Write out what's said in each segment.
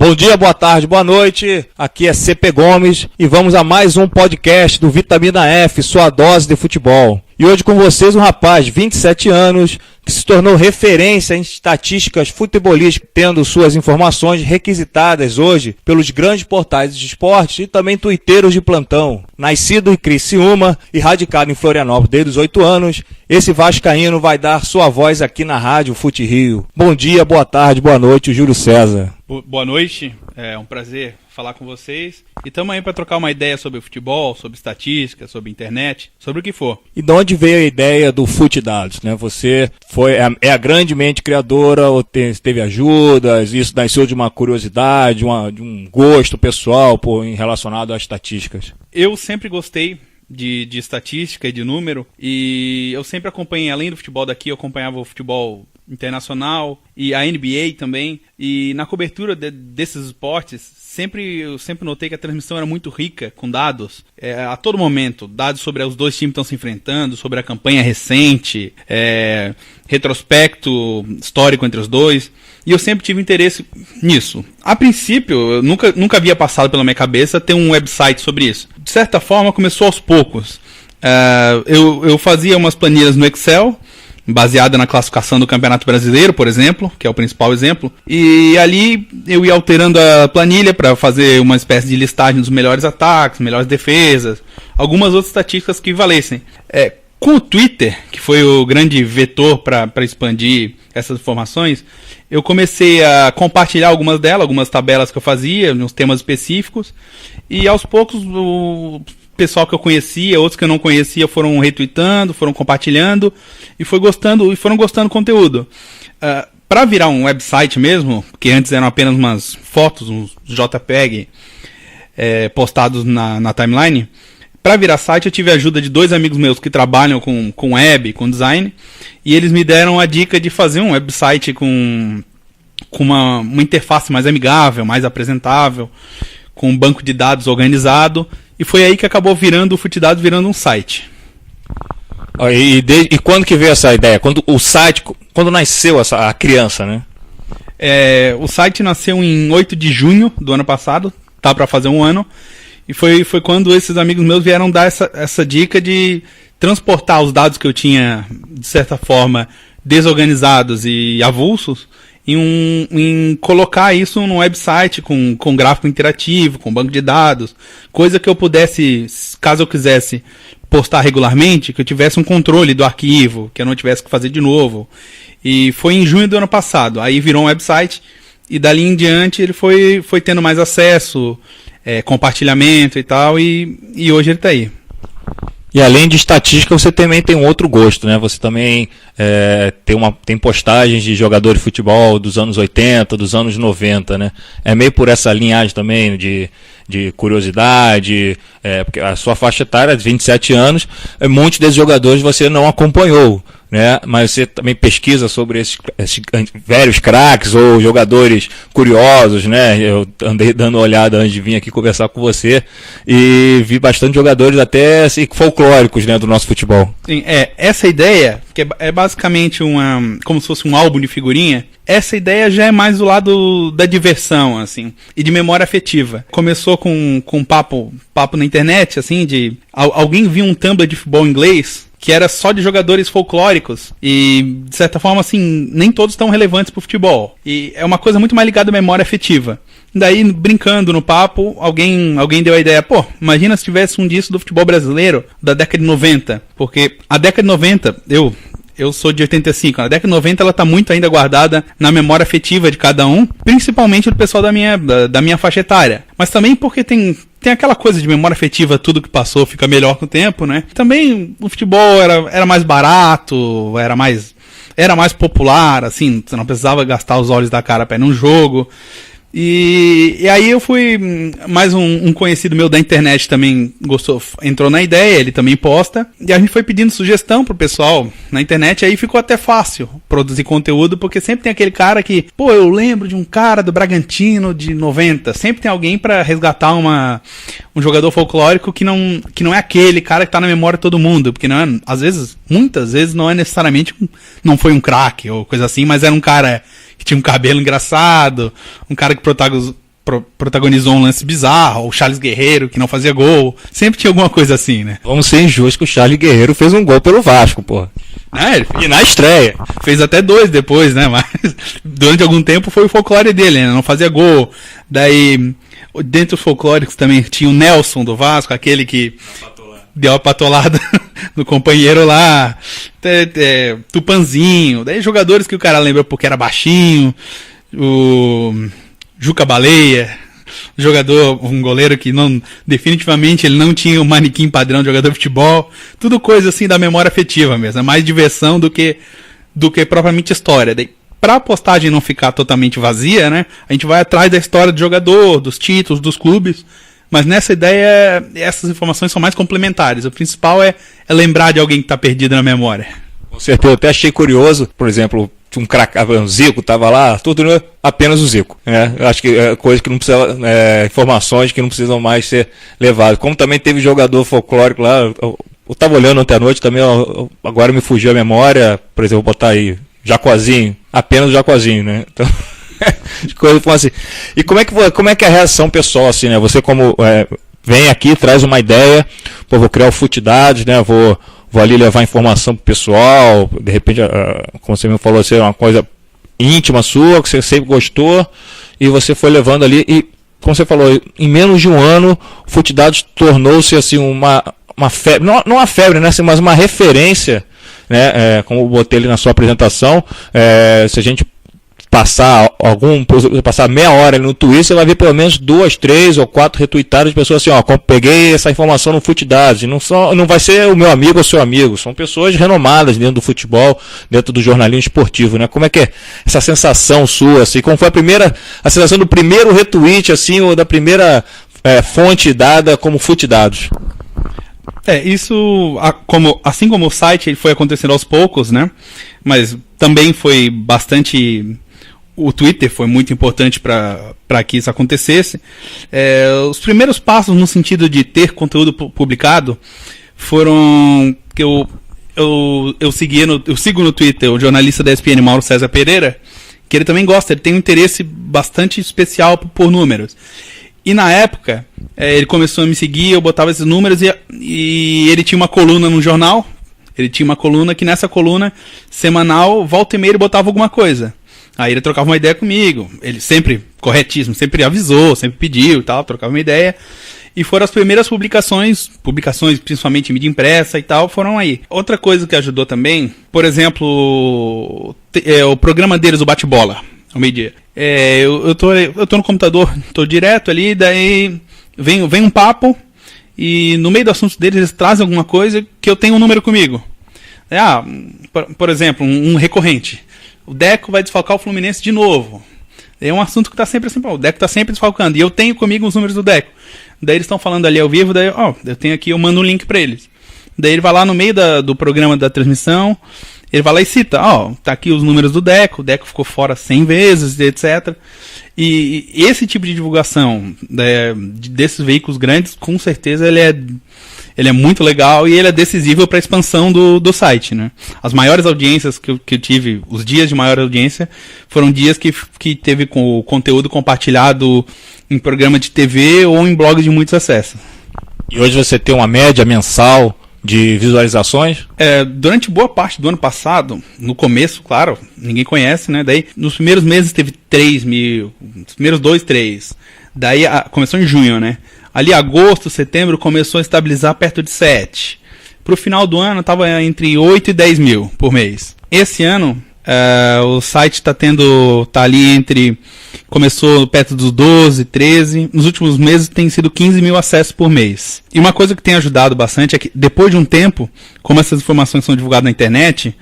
Bom dia, boa tarde, boa noite. Aqui é CP Gomes e vamos a mais um podcast do Vitamina F, sua dose de futebol. E hoje com vocês um rapaz de 27 anos que se tornou referência em estatísticas futebolísticas, tendo suas informações requisitadas hoje pelos grandes portais de esportes e também tuiteiros de plantão. Nascido em Criciúma e radicado em Florianópolis desde os 8 anos, esse vascaíno vai dar sua voz aqui na Rádio Fute Rio. Bom dia, boa tarde, boa noite, Júlio César. Boa noite, é um prazer falar com vocês. E estamos aí para trocar uma ideia sobre futebol, sobre estatística, sobre internet, sobre o que for. E de onde veio a ideia do Fute Dados, né? Você é a grande mente criadora, ou teve ajudas, isso nasceu de uma curiosidade, de um gosto pessoal relacionado às estatísticas? Eu sempre gostei de estatística e de número, e eu sempre acompanhei, além do futebol daqui, eu acompanhava o futebol internacional e a NBA também, e na cobertura desses esportes eu sempre notei que a transmissão era muito rica com dados, a todo momento, dados sobre os dois times que estão se enfrentando, sobre a campanha recente, retrospecto histórico entre os dois, e eu sempre tive interesse nisso. A princípio, eu nunca havia passado pela minha cabeça ter um website sobre isso. De certa forma, começou aos poucos. Eu fazia umas planilhas no Excel, baseada na classificação do Campeonato Brasileiro, por exemplo, que é o principal exemplo, e ali eu ia alterando a planilha para fazer uma espécie de listagem dos melhores ataques, melhores defesas, algumas outras estatísticas que valessem. Com o Twitter, que foi o grande vetor para expandir essas informações, eu comecei a compartilhar algumas delas, algumas tabelas que eu fazia, nos temas específicos, e aos poucos o pessoal que eu conhecia, outros que eu não conhecia foram retweetando, foram compartilhando e foram gostando do conteúdo. Para virar um website mesmo, que antes eram apenas umas fotos, uns JPEG postados na timeline, para virar site eu tive a ajuda de 2 amigos meus que trabalham com web, com design, e eles me deram a dica de fazer um website com uma interface mais amigável, mais apresentável, com um banco de dados organizado, e foi aí que acabou virando o FuteDados, virando um site. E quando que veio essa ideia? Quando nasceu a criança, né? O site nasceu em 8 de junho do ano passado, tá para fazer um ano, e foi quando esses amigos meus vieram dar essa dica de transportar os dados que eu tinha, de certa forma, desorganizados e avulsos, em colocar isso num website com gráfico interativo, com banco de dados, coisa que eu pudesse, caso eu quisesse postar regularmente, que eu tivesse um controle do arquivo, que eu não tivesse que fazer de novo. E foi em junho do ano passado, aí virou um website, e dali em diante ele foi tendo mais acesso, compartilhamento e tal, e hoje ele está aí. E além de estatística, você também tem um outro gosto, né? Você também tem postagens de jogadores de futebol dos anos 80, dos anos 90, né? É meio por essa linhagem também de curiosidade, porque a sua faixa etária é de 27 anos, muitos desses jogadores você não acompanhou, né? Mas você também pesquisa sobre esses velhos craques ou jogadores curiosos, né? Eu andei dando uma olhada antes de vir aqui conversar com você e vi bastante jogadores até assim, folclóricos, né, do nosso futebol. Sim, essa ideia, que é basicamente como se fosse um álbum de figurinha, essa ideia já é mais do lado da diversão, assim, e de memória afetiva. Começou com papo na internet, assim, de alguém viu um Tumblr de futebol inglês que era só de jogadores folclóricos e, de certa forma, assim, nem todos tão relevantes pro futebol. E é uma coisa muito mais ligada à memória afetiva. Daí, brincando no papo, alguém deu a ideia, imagina se tivesse um disso do futebol brasileiro da década de 90, porque a década de 90, eu sou de 85, a década de 90 ela tá muito ainda guardada na memória afetiva de cada um, principalmente do pessoal da minha faixa etária. Mas também porque tem aquela coisa de memória afetiva, tudo que passou fica melhor com o tempo, né? Também o futebol era mais barato, era mais popular, assim, você não precisava gastar os olhos da cara para ir num jogo. E aí eu fui, mais um conhecido meu da internet também gostou, entrou na ideia, ele também posta, e a gente foi pedindo sugestão pro pessoal na internet, aí ficou até fácil produzir conteúdo, porque sempre tem aquele cara que, eu lembro de um cara do Bragantino de 90, sempre tem alguém pra resgatar um jogador folclórico que não é aquele cara que tá na memória de todo mundo, porque não é, muitas vezes não é necessariamente, não foi um craque ou coisa assim, mas era um cara que tinha um cabelo engraçado, um cara que protagonizou um lance bizarro, o Charles Guerreiro, que não fazia gol. Sempre tinha alguma coisa assim, né? Vamos ser injustos que o Charles Guerreiro fez um gol pelo Vasco, pô. E na estreia. Fez até 2 depois, né? Mas durante algum tempo foi o folclore dele, né? Não fazia gol. Daí, dentro dos folclóricos também tinha o Nelson do Vasco, aquele que deu a patolada no companheiro lá. Tupanzinho. Daí jogadores que o cara lembra porque era baixinho. O Juca Baleia. Um goleiro que definitivamente ele não tinha o manequim padrão de jogador de futebol, tudo coisa assim da memória afetiva mesmo, é mais diversão do que propriamente história. Daí, pra postagem não ficar totalmente vazia, né, a gente vai atrás da história do jogador, dos títulos, dos clubes, mas nessa ideia essas informações são mais complementares, o principal é lembrar de alguém que está perdido na memória. Com certeza, eu até achei curioso, por exemplo, um Zico estava lá, tudo apenas o Zico, né? Eu acho que é coisa que não precisa, informações que não precisam mais ser levadas. Como também teve jogador folclórico lá, eu estava olhando ontem à noite também, agora me fugiu a memória, por exemplo, vou botar aí, Jacozinho, apenas o Jacozinho, né? Então, coisa assim. E como é que é a reação pessoal, assim, né? Você como vem aqui, traz uma ideia, pô, vou criar o Futidades, né? Vou ali levar informação pro pessoal, de repente, como você me falou, assim, uma coisa íntima sua, que você sempre gostou, e você foi levando ali, e como você falou, em menos de um ano, o Futidades tornou-se assim, uma febre, não uma febre, né, mas uma referência, né, como eu botei ali na sua apresentação, se a gente passar meia hora ali no Twitter, você vai ver pelo menos 2, 3 ou 4 retweetadas de pessoas assim, peguei essa informação no Futidades, não vai ser o meu amigo ou seu amigo, são pessoas renomadas dentro do futebol, dentro do jornalismo esportivo, né? Como é que é essa sensação sua, assim, como foi a sensação do primeiro retweet, assim, ou da primeira fonte dada como Futidades? Isso, assim como o site, ele foi acontecendo aos poucos, né? Mas também foi bastante... O Twitter foi muito importante para que isso acontecesse. Os primeiros passos no sentido de ter conteúdo publicado foram que eu sigo no Twitter o jornalista da ESPN, Mauro César Pereira, que ele também gosta, ele tem um interesse bastante especial por números. E na época, ele começou a me seguir, eu botava esses números e ele tinha uma coluna no jornal. Ele tinha uma coluna que nessa coluna semanal, volta e meia, ele botava alguma coisa. Aí ele trocava uma ideia comigo, ele sempre, corretíssimo, sempre avisou, sempre pediu e tal, trocava uma ideia. E foram as primeiras publicações principalmente em mídia impressa e tal, foram aí. Outra coisa que ajudou também, por exemplo, o programa deles, o Bate-Bola, ao meio-dia. Eu tô no computador, tô direto ali, daí vem um papo, e no meio do assunto deles eles trazem alguma coisa que eu tenho um número comigo. Por exemplo, um recorrente. O Deco vai desfalcar o Fluminense de novo. É um assunto que está sempre assim, o Deco está sempre desfalcando. E eu tenho comigo os números do Deco. Daí eles estão falando ali ao vivo, daí, eu tenho aqui, eu mando um link para eles. Daí ele vai lá no meio do programa da transmissão, ele vai lá e cita, tá aqui os números do Deco, o Deco ficou fora 100 vezes, etc. E esse tipo de divulgação desses veículos grandes, com certeza ele é muito legal e ele é decisivo para a expansão do site, né? As maiores audiências que eu tive, os dias de maior audiência, foram dias que teve com o conteúdo compartilhado em programa de TV ou em blogs de muitos acessos. E hoje você tem uma média mensal de visualizações? Durante boa parte do ano passado, no começo, claro, ninguém conhece, né? Daí, nos primeiros meses teve 3 mil, nos primeiros 2, 3. Daí, começou em junho, né? Ali, agosto, setembro, começou a estabilizar perto de 7. Pro final do ano, estava entre 8 e 10 mil por mês. Esse ano, o site tá ali começou perto dos 12, 13. Nos últimos meses tem sido 15 mil acessos por mês. E uma coisa que tem ajudado bastante é que, depois de um tempo, como essas informações são divulgadas na internet,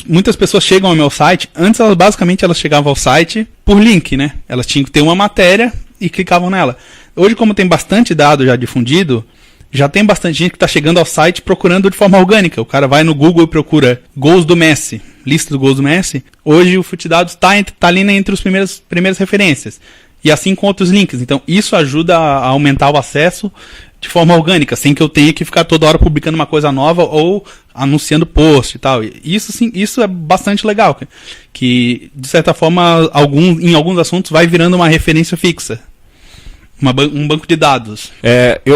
muitas pessoas chegam ao meu site. Antes, basicamente, elas chegavam ao site por link, né? Elas tinham que ter uma matéria e clicavam nela. Hoje, como tem bastante dado já difundido, já tem bastante gente que está chegando ao site procurando de forma orgânica. O cara vai no Google e procura gols do Messi, lista dos gols do Messi. Hoje o Futidades está ali entre as primeiras referências. E assim com outros links. Então isso ajuda a aumentar o acesso de forma orgânica, sem que eu tenha que ficar toda hora publicando uma coisa nova ou anunciando post e tal. Isso sim, isso é bastante legal, que de certa forma em alguns assuntos vai virando uma referência fixa. Um banco de dados.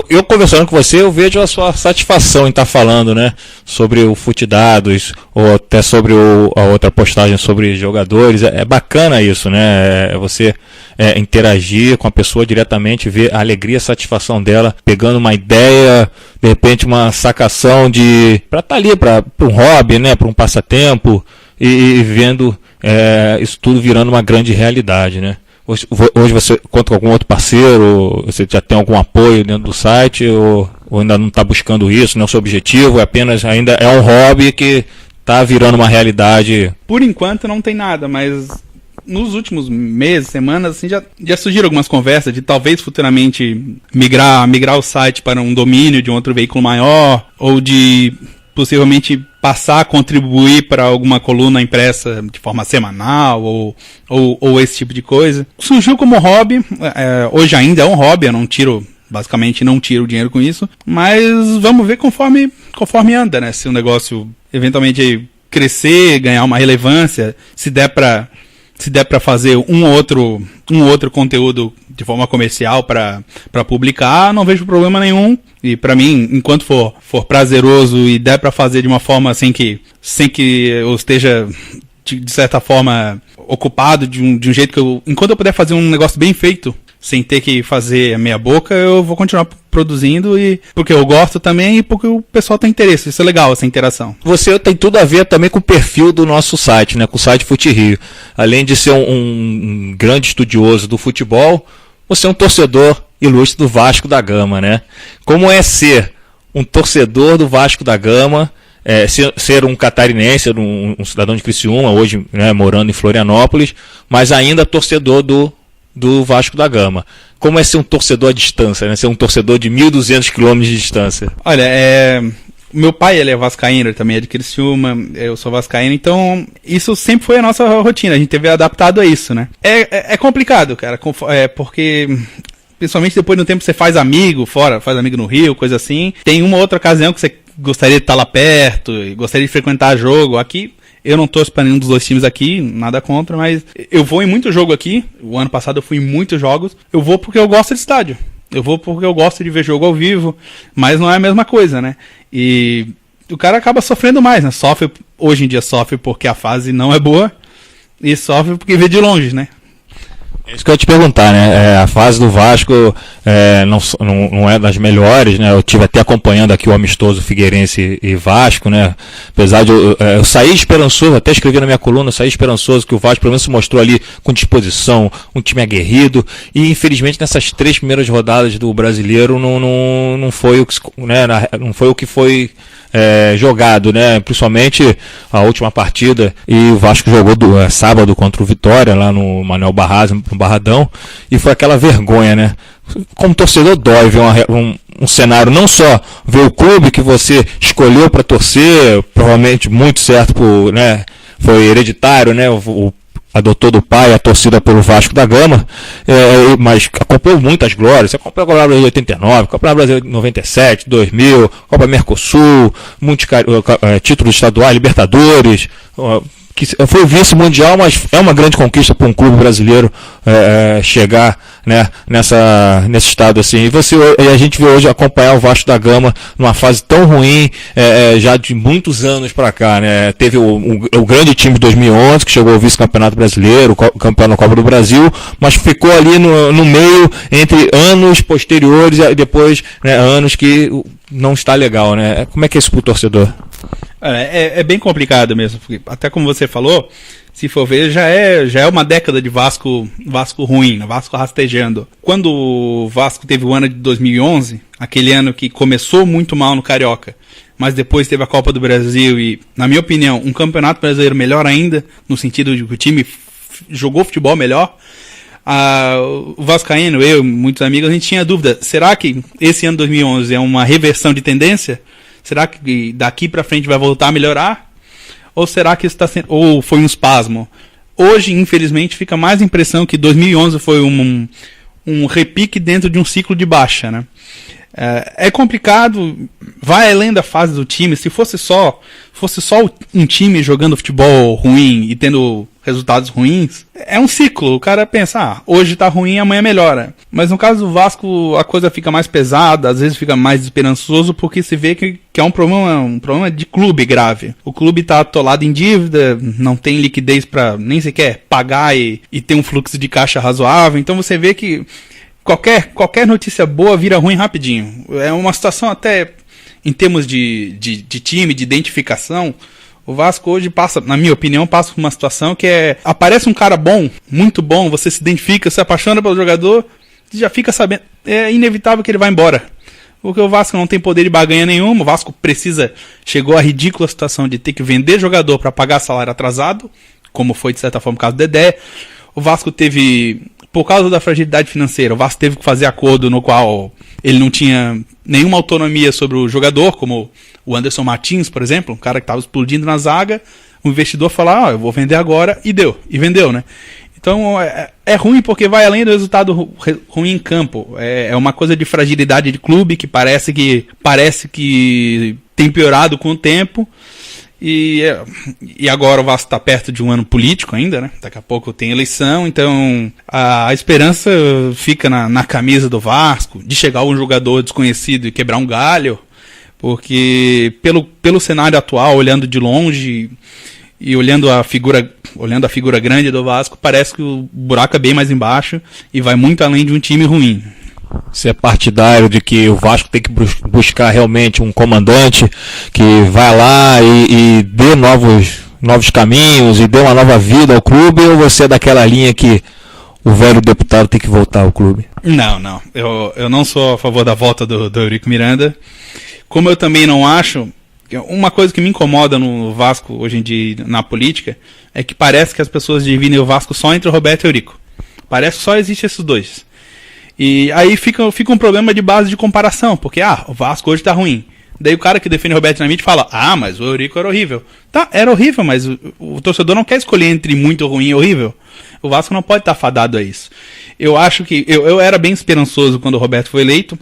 Eu conversando com você, eu vejo a sua satisfação em estar falando, né, sobre o FutDados, ou até sobre a outra postagem sobre jogadores. É bacana isso, né? Você interagir com a pessoa diretamente, ver a alegria e a satisfação dela, pegando uma ideia, de repente uma sacação para estar ali, para um hobby, né, para um passatempo, e vendo isso tudo virando uma grande realidade, né? Hoje você conta com algum outro parceiro? Você já tem algum apoio dentro do site? Ou ainda não está buscando isso? Não é o seu objetivo? Ainda é um hobby que está virando uma realidade? Por enquanto não tem nada, mas nos últimos meses, semanas, assim, já surgiram algumas conversas de talvez futuramente migrar o site para um domínio de um outro veículo maior, ou de possivelmente passar a contribuir para alguma coluna impressa de forma semanal ou esse tipo de coisa. Surgiu como hobby, hoje ainda é um hobby, eu basicamente não tiro dinheiro com isso, mas vamos ver conforme anda, né? Se o negócio eventualmente crescer, ganhar uma relevância, se der para fazer um outro conteúdo de forma comercial para publicar, não vejo problema nenhum. E para mim, enquanto for prazeroso e der para fazer de uma forma sem que eu esteja de certa forma ocupado de um jeito que enquanto eu puder fazer um negócio bem feito, sem ter que fazer a meia boca, eu vou continuar produzindo, e porque eu gosto também e porque o pessoal tem interesse. Isso é legal, essa interação. Você tem tudo a ver também com o perfil do nosso site, né? Com o site FuteRio. Além de ser um grande estudioso do futebol, você é um torcedor ilustre do Vasco da Gama, né? Como é ser um torcedor do Vasco da Gama, ser um catarinense, um cidadão de Criciúma, hoje, né, morando em Florianópolis, mas ainda torcedor do Vasco da Gama. Como é ser um torcedor à distância, né? Ser um torcedor de 1.200 quilômetros de distância? Olha, meu pai, ele é vascaíno, ele também é de Criciúma, eu sou vascaíno, então isso sempre foi a nossa rotina, a gente teve adaptado a isso, né? É complicado, cara, porque principalmente depois de um tempo você faz amigo faz amigo no Rio, coisa assim. Tem uma outra ocasião que você gostaria de estar lá perto, e gostaria de frequentar jogo. Aqui, eu não torço para nenhum dos dois times aqui, nada contra, mas eu vou em muito jogo aqui. O ano passado eu fui em muitos jogos. Eu vou porque eu gosto de estádio. Eu vou porque eu gosto de ver jogo ao vivo, mas não é a mesma coisa, né? E o cara acaba sofrendo mais, né? Hoje em dia sofre porque a fase não é boa, e sofre porque vê de longe, né? É isso que eu ia te perguntar, né? A fase do Vasco não é das melhores, né? Eu estive até acompanhando aqui o amistoso Figueirense e Vasco, né? Apesar de eu sair esperançoso, até escrevi na minha coluna, eu saí esperançoso que o Vasco pelo menos se mostrou ali com disposição, um time aguerrido, e infelizmente nessas 3 primeiras rodadas do Brasileiro não foi o que, né? Não foi o que foi jogado, né? Principalmente a última partida, e o Vasco jogou sábado contra o Vitória lá no Manuel Barradão, e foi aquela vergonha, né? Como torcedor dói ver um cenário, não só ver o clube que você escolheu para torcer, provavelmente muito certo né? Foi hereditário, né? Adotou do pai a torcida pelo Vasco da Gama, mas acompanhou muitas glórias. Você acompanhou a Copa Brasileira de 89, Copa Brasileira de 97, 2000, Copa Mercosul, muitos títulos estaduais, Libertadores, que foi vice-mundial, mas é uma grande conquista para um clube brasileiro chegar, né, nesse estado assim. E a gente vê hoje acompanhar o Vasco da Gama numa fase tão ruim, já de muitos anos para cá, né? Teve o grande time de 2011 que chegou ao vice-campeonato brasileiro, campeão da Copa do Brasil, mas ficou ali no meio entre anos posteriores e depois, né, anos que não está legal, né? Como é que é isso pro torcedor? É bem complicado mesmo, porque até como você falou, se for ver, já é uma década de Vasco ruim, Vasco rastejando. Quando o Vasco teve o ano de 2011, aquele ano que começou muito mal no Carioca, mas depois teve a Copa do Brasil e, na minha opinião, um campeonato brasileiro melhor ainda, no sentido de que o time jogou futebol melhor, o vascaíno, eu e muitos amigos, a gente tinha dúvida, será que esse ano 2011 é uma reversão de tendência? Será que daqui pra frente vai voltar a melhorar? Ou será que ou foi um espasmo? Hoje, infelizmente, fica mais a impressão que 2011 foi um repique dentro de um ciclo de baixa, né? É complicado, vai além da fase do time. Se fosse só um time jogando futebol ruim e tendo resultados ruins, é um ciclo. O cara pensa, hoje tá ruim, amanhã melhora. Mas no caso do Vasco, a coisa fica mais pesada, às vezes fica mais esperançoso, porque se vê que é um problema de clube grave. O clube tá atolado em dívida, não tem liquidez para nem sequer pagar e ter um fluxo de caixa razoável. Então você vê que qualquer notícia boa vira ruim rapidinho. É uma situação até, em termos de time, de identificação, o Vasco hoje passa, na minha opinião, passa por uma situação que aparece um cara bom, muito bom, você se identifica, se apaixona pelo jogador, já fica sabendo, é inevitável que ele vai embora. Porque o Vasco não tem poder de barganha nenhum, o Vasco chegou à ridícula situação de ter que vender jogador para pagar salário atrasado, como foi de certa forma o caso do Dedé. O Vasco teve, por causa da fragilidade financeira, o Vasco teve que fazer acordo no qual ele não tinha nenhuma autonomia sobre o jogador, como o Anderson Martins, por exemplo, um cara que estava explodindo na zaga, o investidor falou, eu vou vender agora, e vendeu, né? Então é ruim porque vai além do resultado ruim em campo. É uma coisa de fragilidade de clube que parece que tem piorado com o tempo. E agora o Vasco está perto de um ano político ainda, né? Daqui a pouco tem eleição, então a esperança fica na camisa do Vasco, de chegar um jogador desconhecido e quebrar um galho, porque pelo cenário atual, olhando de longe e olhando a figura grande do Vasco, parece que o buraco é bem mais embaixo e vai muito além de um time ruim. Você é partidário de que o Vasco tem que buscar realmente um comandante que vai lá e dê novos caminhos e dê uma nova vida ao clube, ou você é daquela linha que o velho deputado tem que voltar ao clube? Não. Eu não sou a favor da volta do Eurico Miranda. Como eu também não acho... Uma coisa que me incomoda no Vasco hoje em dia, na política, é que parece que as pessoas dividem o Vasco só entre o Roberto e o Eurico. Parece que só existe esses dois. E aí fica um problema de base de comparação, porque o Vasco hoje tá ruim. Daí o cara que defende o Roberto Dinamite fala, mas o Eurico era horrível. Tá, era horrível, mas o torcedor não quer escolher entre muito ruim e horrível. O Vasco não pode estar fadado a isso. Eu acho que... Eu era bem esperançoso quando o Roberto foi eleito.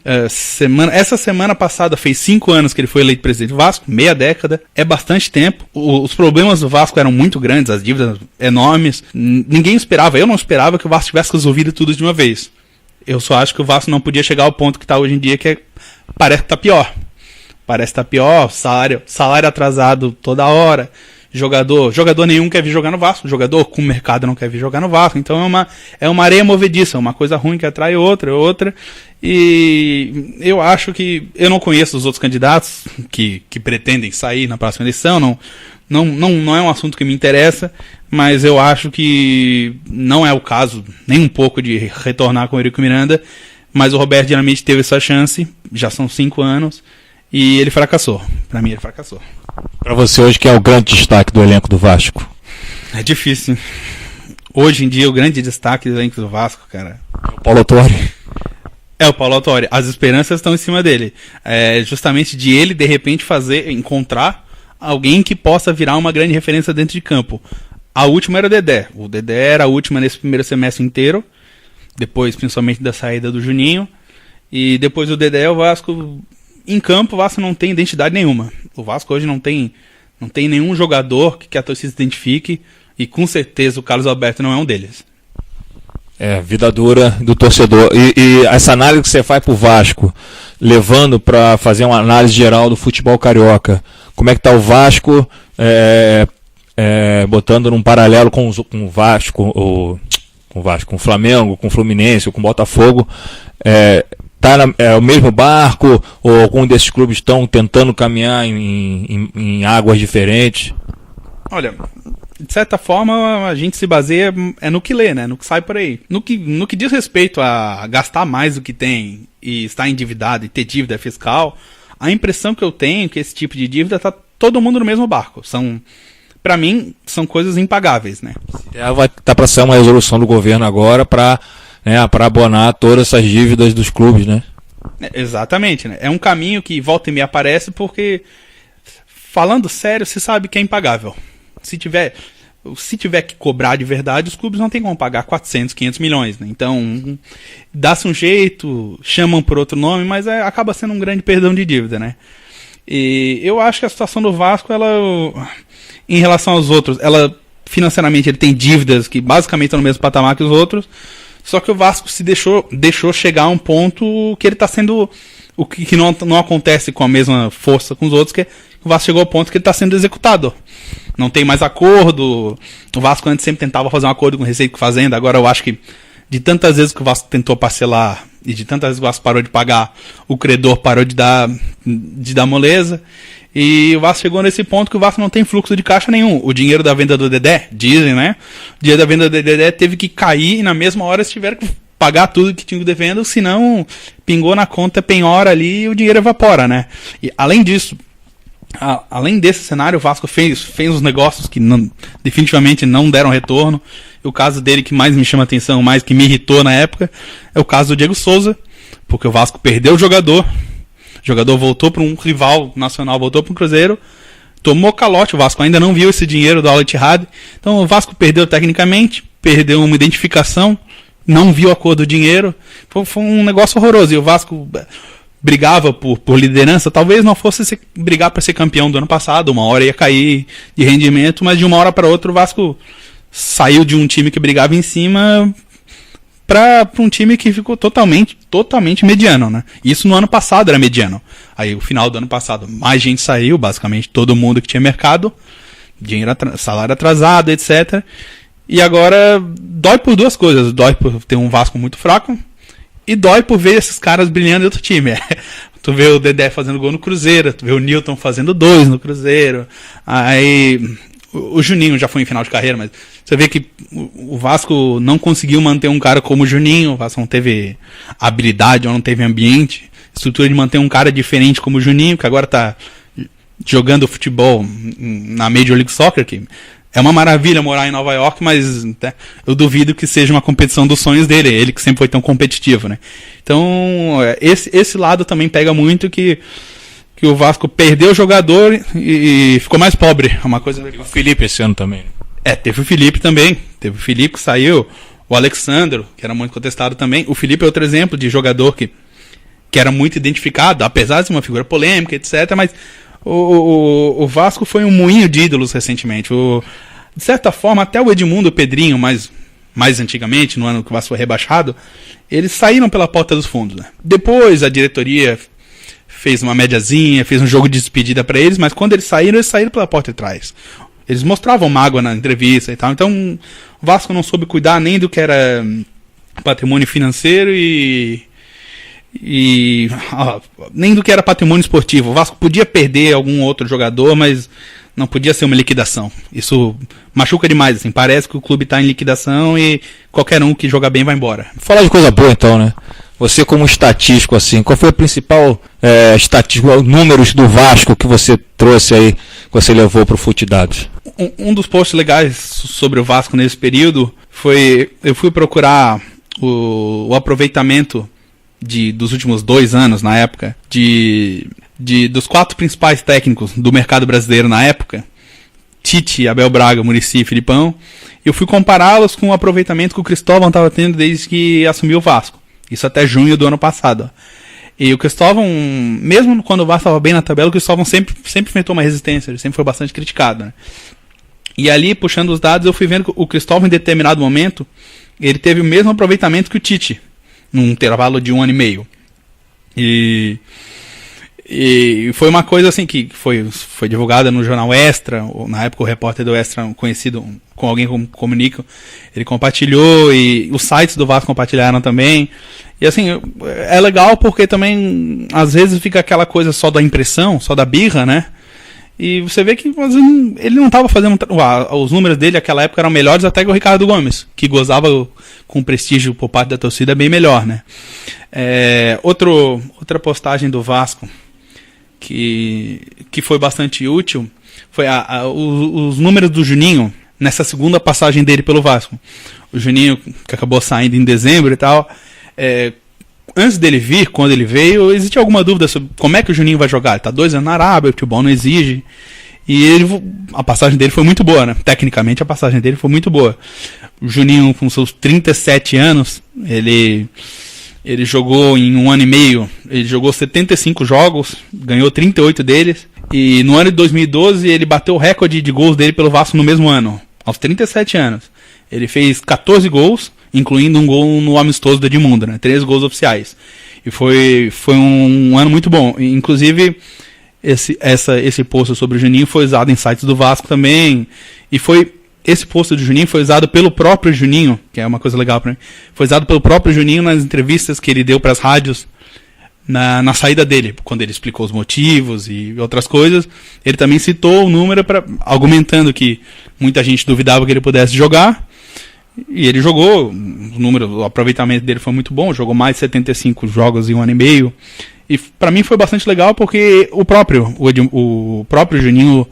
Essa semana passada fez 5 anos que ele foi eleito presidente do Vasco, meia década. É bastante tempo. Os problemas do Vasco eram muito grandes, as dívidas enormes. Ninguém esperava, eu não esperava que o Vasco tivesse resolvido tudo de uma vez. Eu só acho que o Vasco não podia chegar ao ponto que está hoje em dia, parece que está pior. Parece que está pior, salário atrasado toda hora. Jogador nenhum quer vir jogar no Vasco. Jogador com mercado não quer vir jogar no Vasco. Então é uma areia movediça, uma coisa ruim que atrai outra. E eu acho que... Eu não conheço os outros candidatos que pretendem sair na próxima eleição. Não é um assunto que me interessa, mas eu acho que não é o caso nem um pouco de retornar com o Eurico Miranda, mas o Roberto Dinamite teve essa chance, já são 5 anos, e ele fracassou. Pra mim ele fracassou. Pra você hoje, que é o grande destaque do elenco do Vasco? É difícil. Hoje em dia o grande destaque do elenco do Vasco, cara... O Paulo Autuori. É o Paulo Autuori. As esperanças estão em cima dele. Justamente de ele, de repente, encontrar alguém que possa virar uma grande referência dentro de campo. A última era o Dedé. O Dedé era a última nesse primeiro semestre inteiro. Depois, principalmente, da saída do Juninho. E depois do Dedé, o Vasco... Em campo, o Vasco não tem identidade nenhuma. O Vasco hoje não tem nenhum jogador que a torcida se identifique. E com certeza o Carlos Alberto não é um deles. Vida dura do torcedor. E essa análise que você faz pro Vasco, levando para fazer uma análise geral do futebol carioca, como é que tá o Vasco, botando num paralelo com o Vasco, com o Flamengo, com o Fluminense, com o Botafogo, tá o mesmo barco, ou algum desses clubes estão tentando caminhar em águas diferentes? Olha, de certa forma a gente se baseia no que lê, né? No que sai por aí. No que diz respeito a gastar mais do que tem e estar endividado e ter dívida fiscal, a impressão que eu tenho é que esse tipo de dívida tá todo mundo no mesmo barco. Pra mim, são coisas impagáveis, né? Vai estar para sair uma resolução do governo agora para abonar todas essas dívidas dos clubes, né? Exatamente, né? É um caminho que volta e meia aparece porque, falando sério, se sabe que é impagável. Se tiver... se tiver que cobrar de verdade, os clubes não tem como pagar 400, 500 milhões, né? Então, dá-se um jeito, chamam por outro nome, mas acaba sendo um grande perdão de dívida, né? E eu acho que a situação do Vasco, ela, em relação aos outros, ela financeiramente ele tem dívidas que basicamente estão no mesmo patamar que os outros, só que o Vasco se deixou chegar a um ponto que ele está sendo, o que não acontece com a mesma força com os outros, que o Vasco chegou ao ponto que ele está sendo executado. Não tem mais acordo. O Vasco antes sempre tentava fazer um acordo com Receita e com Fazenda. Agora eu acho que de tantas vezes que o Vasco tentou parcelar e de tantas vezes que o Vasco parou de pagar, o credor parou de dar moleza. E o Vasco chegou nesse ponto que o Vasco não tem fluxo de caixa nenhum. O dinheiro da venda do Dedé, dizem, né? O dinheiro da venda do Dedé teve que cair e na mesma hora eles tiveram que pagar tudo que tinham devendo, senão pingou na conta penhora ali e o dinheiro evapora, né? E além disso, além desse cenário, o Vasco fez os negócios que definitivamente não deram retorno. E o caso dele que mais me chama a atenção, mais que me irritou na época, é o caso do Diego Souza, porque o Vasco perdeu o jogador voltou para um rival nacional, voltou para o Cruzeiro, tomou calote, o Vasco ainda não viu esse dinheiro do Al Ittihad, então o Vasco perdeu tecnicamente, perdeu uma identificação, não viu a cor do dinheiro, foi um negócio horroroso, e o Vasco brigava por liderança, talvez não fosse brigar para ser campeão do ano passado, uma hora ia cair de rendimento, mas de uma hora para outra o Vasco saiu de um time que brigava em cima para um time que ficou totalmente mediano, né? Isso no ano passado era mediano. Aí, o final do ano passado, mais gente saiu, basicamente todo mundo que tinha mercado, dinheiro, salário atrasado, etc. E agora, dói por duas coisas. Dói por ter um Vasco muito fraco e dói por ver esses caras brilhando em outro time. Tu vê o Dedé fazendo gol no Cruzeiro, tu vê o Nilton fazendo 2 no Cruzeiro, aí o Juninho já foi em final de carreira, mas você vê que o Vasco não conseguiu manter um cara como o Juninho, o Vasco não teve habilidade ou não teve ambiente, estrutura de manter um cara diferente como o Juninho, que agora tá jogando futebol na Major League Soccer, que é uma maravilha morar em Nova York, mas né, eu duvido que seja uma competição dos sonhos dele, ele que sempre foi tão competitivo, né? Então, esse lado também pega muito que o Vasco perdeu o jogador e ficou mais pobre. É uma coisa. Teve o Felipe esse ano também. Teve o Felipe também. Teve o Felipe que saiu. O Alexandro, que era muito contestado também. O Felipe é outro exemplo de jogador que era muito identificado, apesar de ser uma figura polêmica, etc. Mas o Vasco foi um moinho de ídolos recentemente. De certa forma, até o Edmundo, o Pedrinho, mais antigamente, no ano que o Vasco foi rebaixado, eles saíram pela porta dos fundos. Né? Depois a diretoria fez uma médiazinha, fez um jogo de despedida para eles, mas quando eles saíram pela porta de trás. Eles mostravam mágoa na entrevista e tal. Então, o Vasco não soube cuidar nem do que era patrimônio financeiro nem do que era patrimônio esportivo. O Vasco podia perder algum outro jogador, mas não podia ser uma liquidação. Isso machuca demais, assim. Parece que o clube está em liquidação e qualquer um que jogar bem vai embora. Falar de coisa boa então, né? Você como estatístico, assim, qual foi o principal estatístico, números do Vasco que você trouxe aí, que você levou para o FutDados? Um dos posts legais sobre o Vasco nesse período foi, eu fui procurar o aproveitamento dos últimos 2 anos, na época, dos 4 principais técnicos do mercado brasileiro na época, Tite, Abel Braga, Muricy e Filipão, eu fui compará-los com o aproveitamento que o Cristóvão estava tendo desde que assumiu o Vasco. Isso até junho do ano passado. E o Cristóvão, mesmo quando o Vasco estava bem na tabela, o Cristóvão sempre enfrentou uma resistência, ele sempre foi bastante criticado. Né? E ali, puxando os dados, eu fui vendo que o Cristóvão, em determinado momento, ele teve o mesmo aproveitamento que o Tite, num intervalo de 1 ano e meio. E foi uma coisa assim que foi divulgada no jornal Extra, na época o repórter do Extra, conhecido com alguém como Comunico, ele compartilhou e os sites do Vasco compartilharam também. E assim, é legal porque também às vezes fica aquela coisa só da impressão, só da birra, né? E você vê que ele não estava fazendo... Os números dele naquela época eram melhores até que o Ricardo Gomes, que gozava com prestígio por parte da torcida bem melhor, né? Outra postagem do Vasco que foi bastante útil foi os números do Juninho nessa segunda passagem dele pelo Vasco. O Juninho, que acabou saindo em dezembro e tal, antes dele vir, quando ele veio, existia alguma dúvida sobre como é que o Juninho vai jogar. Ele tá 2 anos na Arábia, o futebol não exige. E a passagem dele foi muito boa, né? Tecnicamente a passagem dele foi muito boa. O Juninho, com seus 37 anos, ele jogou em 1 ano e meio, ele jogou 75 jogos, ganhou 38 deles. E no ano de 2012 ele bateu o recorde de gols dele pelo Vasco no mesmo ano, aos 37 anos. Ele fez 14 gols, incluindo um gol no amistoso do Edmundo, né? 3 gols oficiais. E foi um ano muito bom. Inclusive, esse post sobre o Juninho foi usado em sites do Vasco também. E esse post do Juninho foi usado pelo próprio Juninho, que é uma coisa legal pra mim. Foi usado pelo próprio Juninho nas entrevistas que ele deu para as rádios na saída dele, quando ele explicou os motivos e outras coisas. Ele também citou o número argumentando que muita gente duvidava que ele pudesse jogar. E ele jogou, o aproveitamento dele foi muito bom, jogou mais de 75 jogos em 1 ano e meio. E pra mim foi bastante legal porque o próprio Juninho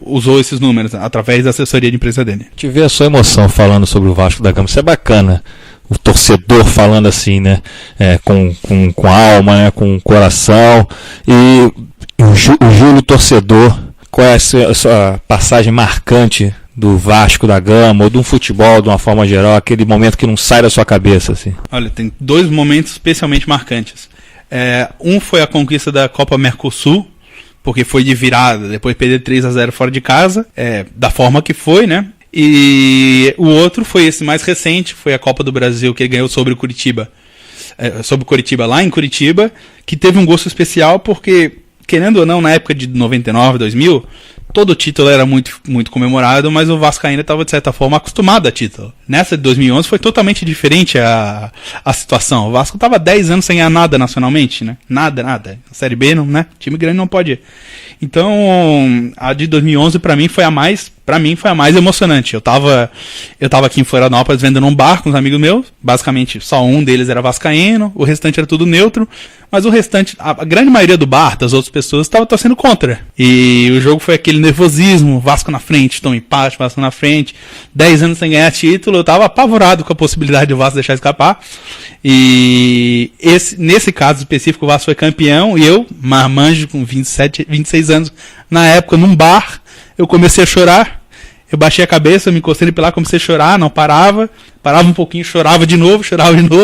usou esses números através da assessoria de imprensa dele. Tive a sua emoção falando sobre o Vasco da Gama, isso é bacana. O torcedor falando assim, né? Com alma, né? Com coração. E o Júlio torcedor, qual é a sua passagem marcante do Vasco da Gama, ou de um futebol de uma forma geral, aquele momento que não sai da sua cabeça, assim? Olha, tem 2 momentos especialmente marcantes. Um foi a conquista da Copa Mercosul, porque foi de virada, depois de perder 3-0 fora de casa, da forma que foi, né? E o outro foi esse mais recente, foi a Copa do Brasil, que ele ganhou sobre o Curitiba. Sobre o Curitiba, lá em Curitiba, que teve um gosto especial porque, querendo ou não, na época de 99, 2000, todo o título era muito, muito comemorado, mas o Vasco ainda estava, de certa forma, acostumado a título. Nessa de 2011 foi totalmente diferente a situação. O Vasco estava 10 anos sem ganhar nada nacionalmente, né? Nada. Série B, não, né? Time grande não pode ir. Então, a de 2011 para mim foi a mais emocionante. Eu tava aqui em Florianópolis vendo num bar com os amigos meus. Basicamente, só um deles era vascaíno, o restante era tudo neutro. Mas o restante, a grande maioria do bar, das outras pessoas, estava torcendo contra. E o jogo foi aquele nervosismo, Vasco na frente, toma empate, Vasco na frente. 10 anos sem ganhar título, eu tava apavorado com a possibilidade do Vasco deixar escapar. E nesse caso específico, o Vasco foi campeão, e eu, marmanjo com 26 anos, na época, num bar, eu comecei a chorar. Eu baixei a cabeça, me encostei nele lá, comecei a chorar, não parava um pouquinho, chorava de novo,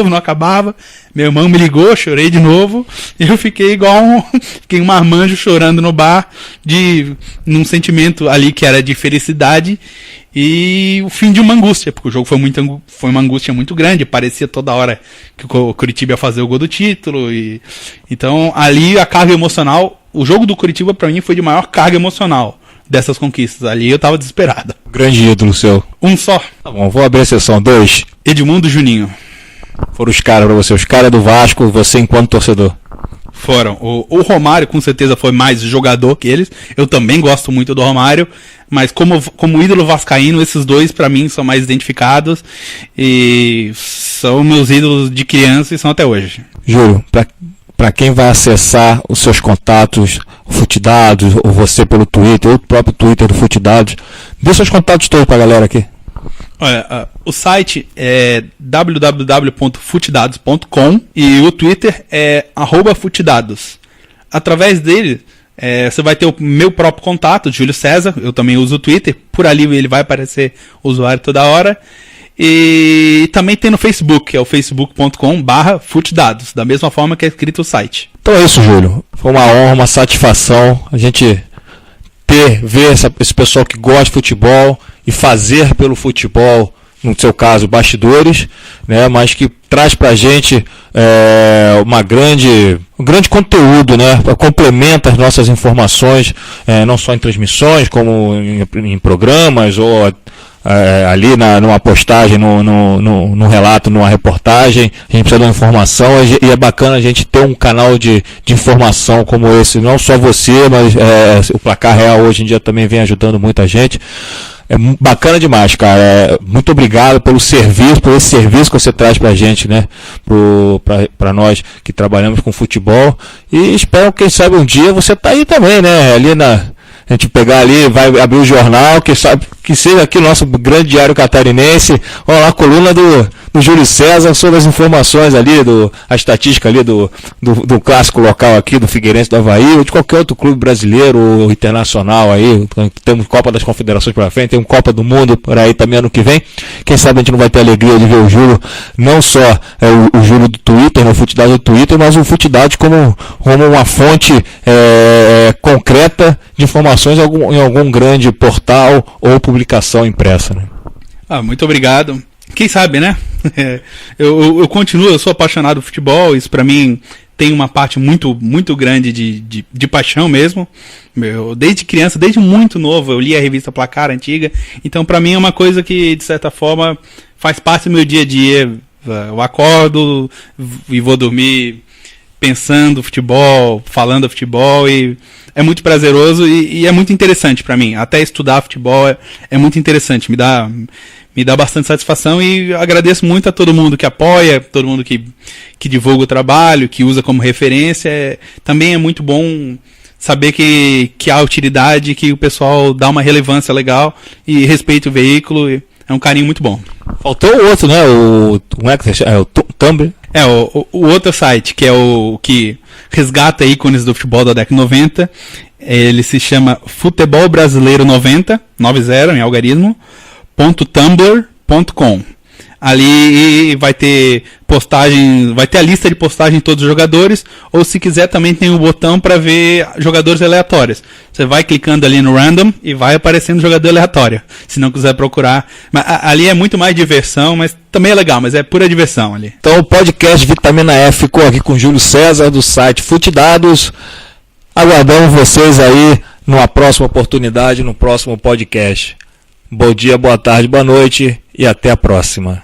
não acabava. Meu irmão me ligou, chorei de novo, e eu fiquei fiquei um marmanjo chorando no bar, num sentimento ali que era de felicidade, e o fim de uma angústia, porque o jogo foi uma angústia muito grande, parecia toda hora que o Curitiba ia fazer o gol do título, então ali a carga emocional, o jogo do Curitiba pra mim foi de maior carga emocional dessas conquistas. Ali eu tava desesperado. Grande ídolo seu. Um só. Tá bom, vou abrir a sessão. 2. Edmundo e Juninho. Foram os caras pra você, os caras do Vasco, você enquanto torcedor. Foram. O Romário com certeza foi mais jogador que eles. Eu também gosto muito do Romário, mas como ídolo vascaíno, esses dois pra mim são mais identificados e são meus ídolos de criança e são até hoje. Júlio, para quem vai acessar os seus contatos, o Futedados, ou você pelo Twitter, ou o próprio Twitter do Futedados, dê seus contatos todos pra galera aqui. Olha, o site é www.futedados.com e o Twitter é @futedados. Através dele, você vai ter o meu próprio contato, Júlio César, eu também uso o Twitter, por ali ele vai aparecer o usuário toda hora. E também tem no Facebook, que é o facebook.com/futedados, da mesma forma que é escrito o site. Então é isso, Júlio. Foi uma honra, uma satisfação a gente ver esse pessoal que gosta de futebol e fazer pelo futebol, no seu caso, bastidores, né, mas que traz pra gente um grande conteúdo, né, complementa as nossas informações, não só em transmissões, como em programas ou ali numa postagem, no relato, numa reportagem. A gente precisa de uma informação e é bacana a gente ter um canal de informação como esse, não só você, mas o Placar Real hoje em dia também vem ajudando muita gente. É bacana demais, cara. Muito obrigado por esse serviço que você traz pra gente, né? Pra nós que trabalhamos com futebol. E espero que, quem sabe, um dia você tá aí também, né? Ali a gente pegar ali, vai abrir o jornal, que seja aqui o nosso grande diário catarinense, ou a coluna do Júlio César sobre as informações ali, a estatística ali do clássico local aqui, do Figueirense do Avaí, ou de qualquer outro clube brasileiro ou internacional aí. Temos Copa das Confederações pela frente, tem Copa do Mundo por aí também ano que vem. Quem sabe a gente não vai ter a alegria de ver o Júlio, não só o Júlio do Twitter, o Futidade do Twitter, mas o Futidade como uma fonte concreta de informações em algum grande portal ou publicação impressa, né? Muito obrigado. Quem sabe, né? Eu continuo, eu sou apaixonado por futebol, isso pra mim tem uma parte muito, muito grande de paixão mesmo. Desde criança, desde muito novo, eu li a revista Placar antiga, então pra mim é uma coisa que, de certa forma, faz parte do meu dia a dia. Eu acordo e vou dormir pensando futebol, falando futebol, e é muito prazeroso e é muito interessante pra mim. Até estudar futebol é muito interessante, me dá bastante satisfação, e agradeço muito a todo mundo que apoia, todo mundo que divulga o trabalho, que usa como referência. Também é muito bom saber que há utilidade, que o pessoal dá uma relevância legal e respeita o veículo. É um carinho muito bom. Faltou o outro, né? Como é que você chama? É o Tumblr? O outro site, que é o que resgata ícones do futebol da década de 90. Ele se chama Futebol Brasileiro 90 em algarismo, .tumblr.com. Ali vai ter postagem, vai ter a lista de postagem de todos os jogadores, ou se quiser também tem um botão para ver jogadores aleatórios. Você vai clicando ali no random e vai aparecendo jogador aleatório, se não quiser procurar. Mas ali é muito mais diversão, mas também é legal, mas é pura diversão ali. Então o podcast Vitamina F ficou aqui com o Júlio César do site Futidados. Aguardamos vocês aí numa próxima oportunidade, no próximo podcast. Bom dia, boa tarde, boa noite e até a próxima.